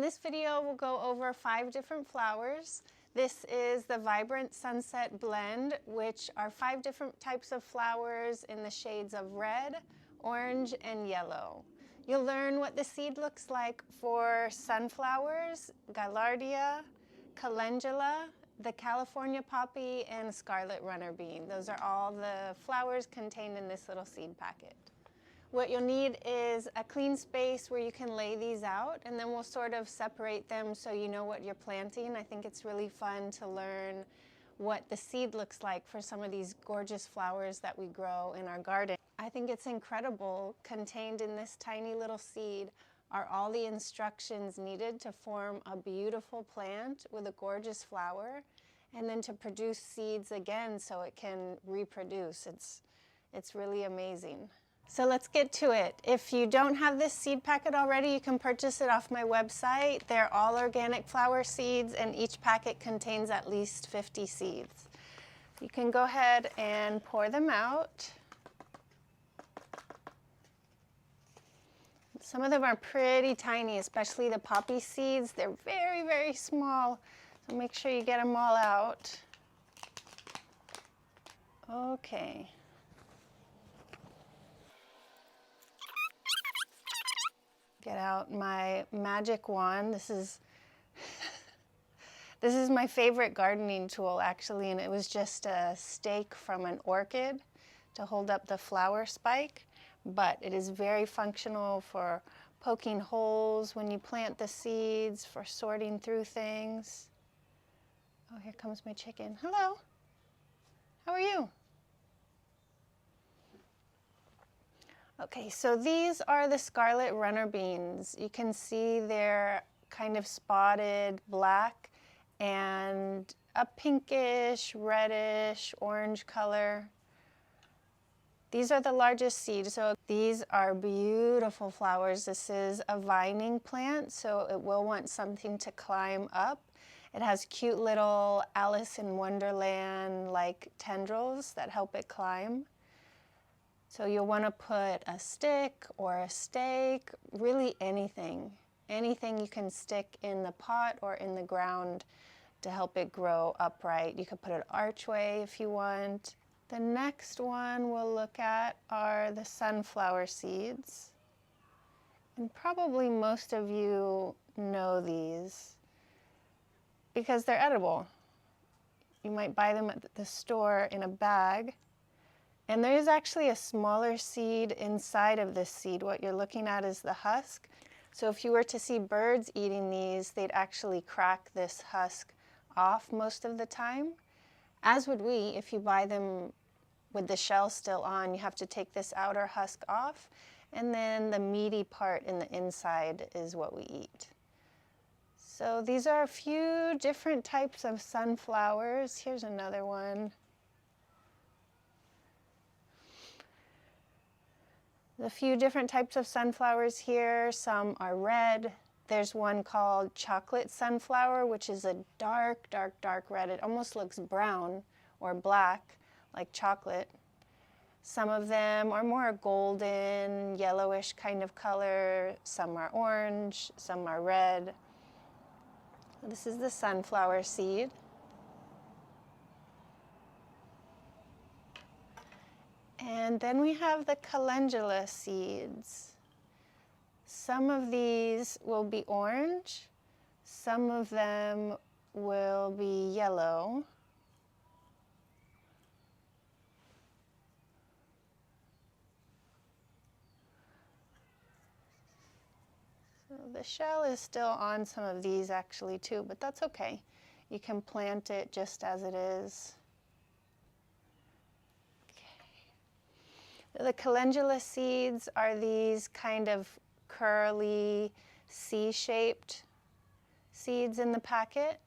this video, we'll go over 5 different flowers. This is the Vibrant Sunset Blend, which are 5 different types of flowers in the shades of red, orange, and yellow. You'll learn what the seed looks like for sunflowers, Gaillardia, Calendula, the California poppy, and Scarlet runner bean. Those are all the flowers contained in this little seed packet. What you'll need is a clean space where you can lay these out, and then we'll sort of separate them so you know what you're planting. I think it's really fun to learn what the seed looks like for some of these gorgeous flowers that we grow in our garden. I think it's incredible. Contained in this tiny little seed are all the instructions needed to form a beautiful plant with a gorgeous flower, and then to produce seeds again so it can reproduce. It's really amazing. So let's get to it. If you don't have this seed packet already, you can purchase it off my website. They're all organic flower seeds, and each packet contains at least 50 seeds. You can go ahead and pour them out. Some of them are pretty tiny, especially the poppy seeds. They're very, very small, so make sure you get them all out. Okay. Get out my magic wand. This is my favorite gardening tool, actually, and it was just a stake from an orchid to hold up the flower spike, but it is very functional for poking holes when you plant the seeds, for sorting through things. Oh, here comes my chicken. Hello. How are you? Okay, so these are the Scarlet runner beans. You can see they're kind of spotted black and a pinkish, reddish, orange color. These are the largest seeds, so these are beautiful flowers. This is a vining plant, so it will want something to climb up. It has cute little Alice in Wonderland-like tendrils that help it climb. So you'll want to put a stick or a stake, really anything you can stick in the pot or in the ground to help it grow upright. You could put an archway if you want. The next one we'll look at are the sunflower seeds. And probably most of you know these because they're edible. You might buy them at the store in a bag. And there is actually a smaller seed inside of this seed. What you're looking at is the husk. So if you were to see birds eating these, they'd actually crack this husk off most of the time. As would we if you buy them with the shell still on. You have to take this outer husk off, and then the meaty part in the inside is what we eat. So these are a few different types of sunflowers. Here's another one. A few different types of sunflowers here. Some are red. There's one called chocolate sunflower, which is a dark, dark, dark red. It almost looks brown or black, like chocolate. Some of them are more golden, yellowish kind of color. Some are orange, some are red. This is the sunflower seed. And then we have the calendula seeds. Some of these will be orange, some of them will be yellow. So the shell is still on some of these actually too, but that's okay. You can plant it just as it is. The calendula seeds are these kind of curly, C-shaped seeds in the packet.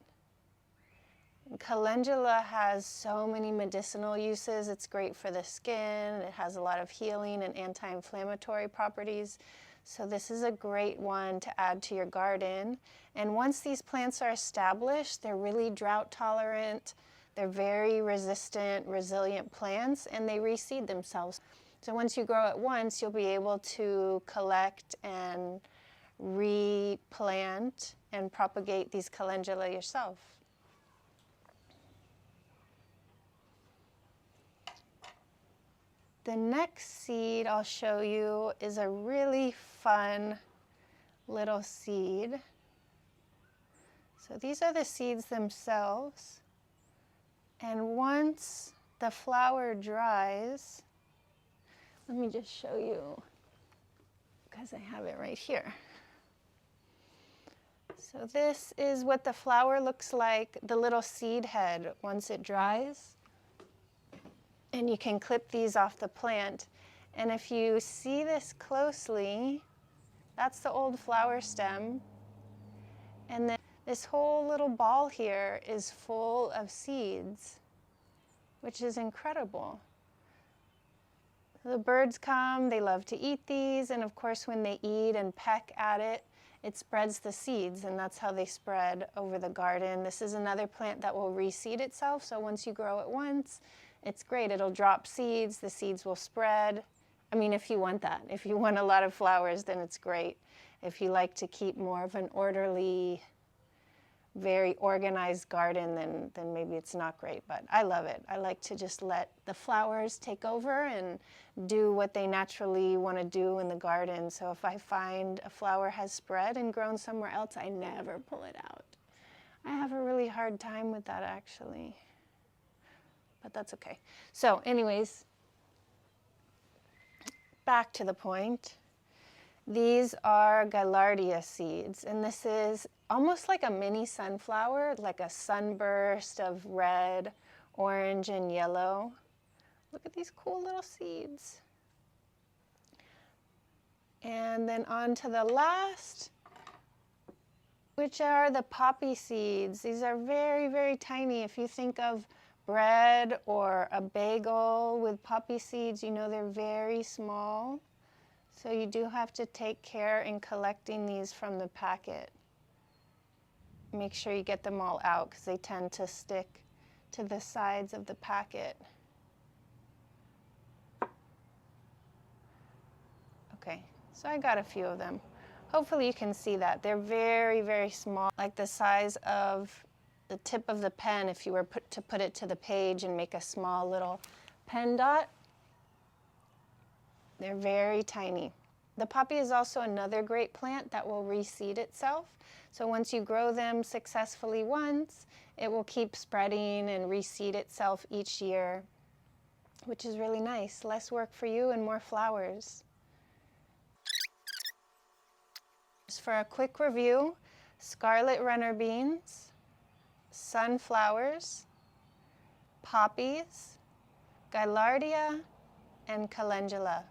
And calendula has so many medicinal uses. It's great for the skin. It has a lot of healing and anti-inflammatory properties. So this is a great one to add to your garden. And once these plants are established, they're really drought tolerant. They're very resistant, resilient plants, and they reseed themselves. So once you grow it once, you'll be able to collect and replant and propagate these calendula yourself. The next seed I'll show you is a really fun little seed. So these are the seeds themselves. And once the flower dries, let me just show you, because I have it right here. So this is what the flower looks like, the little seed head, once it dries. And you can clip these off the plant. And if you see this closely, that's the old flower stem. And then this whole little ball here is full of seeds, which is incredible. The birds come, they love to eat these, and of course when they eat and peck at it, it spreads the seeds, and that's how they spread over the garden. This is another plant that will reseed itself, so once you grow it once, it's great. It'll drop seeds, the seeds will spread. I mean, if you want that. If you want a lot of flowers, then it's great. If you like to keep more of an orderly, very organized garden, then maybe it's not great, but I love it. I like to just let the flowers take over and do what they naturally want to do in the garden. So if I find a flower has spread and grown somewhere else, I never pull it out. I have a really hard time with that, actually, but that's okay. So anyways, back to the point. These are Gaillardia seeds, and this is almost like a mini sunflower, like a sunburst of red, orange, and yellow. Look at these cool little seeds. And then on to the last, which are the poppy seeds. These are very, very tiny. If you think of bread or a bagel with poppy seeds, you know they're very small. So you do have to take care in collecting these from the packet. Make sure you get them all out because they tend to stick to the sides of the packet. Okay, so I got a few of them. Hopefully you can see that. They're very, very small, like the size of the tip of the pen if you were to put it to the page and make a small little pen dot. They're very tiny. The poppy is also another great plant that will reseed itself. So once you grow them successfully once, it will keep spreading and reseed itself each year, which is really nice. Less work for you and more flowers. Just for a quick review, scarlet runner beans, sunflowers, poppies, Gaillardia, and calendula.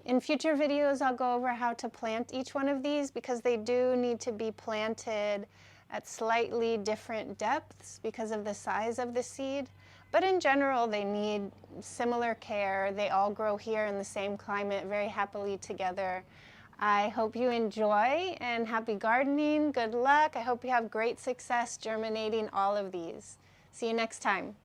In future videos, I'll go over how to plant each one of these because they do need to be planted at slightly different depths because of the size of the seed. But in general, they need similar care. They all grow here in the same climate very happily together. I hope you enjoy and happy gardening. Good luck. I hope you have great success germinating all of these. See you next time.